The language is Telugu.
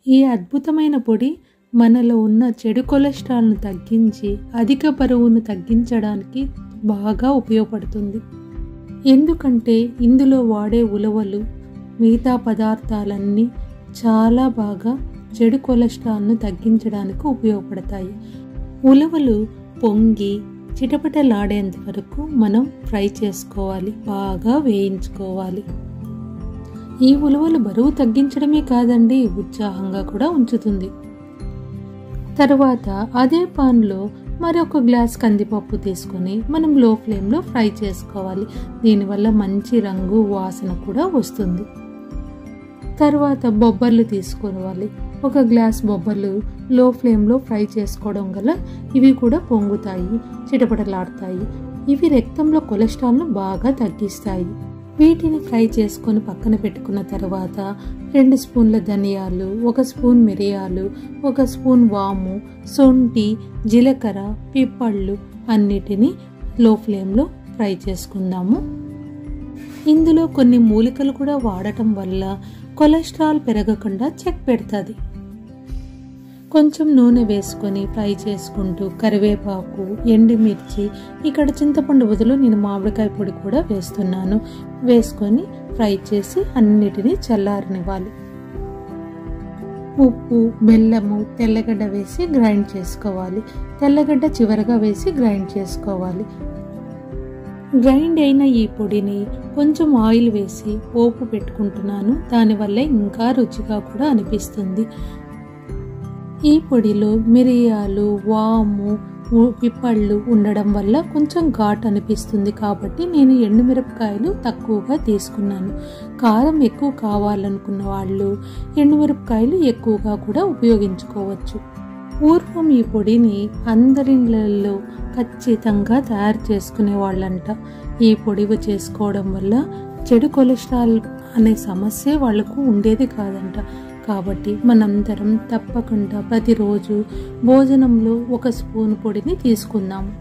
ఈ అద్భుతమైన పొడి మనలో ఉన్న చెడు కొలెస్ట్రాల్ను తగ్గించి అధిక బరువును తగ్గించడానికి బాగా ఉపయోగపడుతుంది. ఎందుకంటే ఇందులో వాడే ఉలవలు మిగతా పదార్థాలన్నీ చాలా బాగా చెడు కొలెస్ట్రాల్ను తగ్గించడానికి ఉపయోగపడతాయి. ఉలవలు పొంగి చిటపటలాడేంత వరకు మనం ఫ్రై చేసుకోవాలి, బాగా వేయించుకోవాలి. ఈ ఉలవలు బరువు తగ్గించడమే కాదండి, ఉత్సాహంగా కూడా ఉంచుతుంది. తర్వాత అదే పాన్లో మరొక గ్లాస్ కందిపప్పు తీసుకొని మనం లో ఫ్లేమ్లో ఫ్రై చేసుకోవాలి. దీనివల్ల మంచి రంగు వాసన కూడా వస్తుంది. తర్వాత బొబ్బర్లు తీసుకోవాలి. ఒక గ్లాస్ బొబ్బర్లు లో ఫ్లేమ్లో ఫ్రై చేసుకోవడం వల్ల ఇవి కూడా పొంగుతాయి, చిటపటలాడతాయి. ఇవి రక్తంలో కొలెస్ట్రాల్ను బాగా తగ్గిస్తాయి. వీటిని ఫ్రై చేసుకొని పక్కన పెట్టుకున్న తర్వాత 2 స్పూన్ల ధనియాలు, 1 స్పూన్ మిరియాలు, 1 స్పూన్ వాము, శొంఠి, జీలకర్ర, పిప్పళ్ళు అన్నిటినీ లో ఫ్లేమ్లో ఫ్రై చేసుకుందాము. ఇందులో కొన్ని మూలికలు కూడా వాడటం వల్ల కొలెస్ట్రాల్ పెరగకుండా చెక్ పెడుతుంది. కొంచెం నూనె వేసుకొని ఫ్రై చేసుకుంటూ కరివేపాకు, ఎండుమిర్చి, ఇక్కడ చింతపండు బదులు నేను మామిడికాయ పొడి కూడా వేస్తున్నాను, వేసుకొని ఫ్రై చేసి అన్నిటినీ చల్లారనివ్వాలి. ఉప్పు, బెల్లము, తెల్లగడ్డ వేసి గ్రైండ్ చేసుకోవాలి. తెల్లగడ్డ చివరగా వేసి గ్రైండ్ చేసుకోవాలి. గ్రైండ్ అయిన ఈ పొడిని కొంచెం ఆయిల్ వేసి పోపు పెట్టుకుంటున్నాను. దానివల్ల ఇంకా రుచిగా కూడా అనిపిస్తుంది. ఈ పొడిలో మిరియాలు, వాము, పిప్పళ్ళు ఉండడం వల్ల కొంచెం ఘాట్ అనిపిస్తుంది. కాబట్టి నేను ఎండుమిరపకాయలు తక్కువగా తీసుకున్నాను. కారం ఎక్కువ కావాలనుకున్న వాళ్ళు ఎండుమిరపకాయలు ఎక్కువగా కూడా ఉపయోగించుకోవచ్చు. పూర్వం ఈ పొడిని అందరిలో ఖచ్చితంగా తయారు చేసుకునే వాళ్ళంట. ఈ పొడి చేసుకోవడం వల్ల చెడు కొలెస్ట్రాల్ అనే సమస్య వాళ్ళకు ఉండేది కాదంట. కాబట్టి మనందరం తప్పకుండా ప్రతిరోజు భోజనంలో 1 స్పూన్ పొడిని తీసుకుందాము.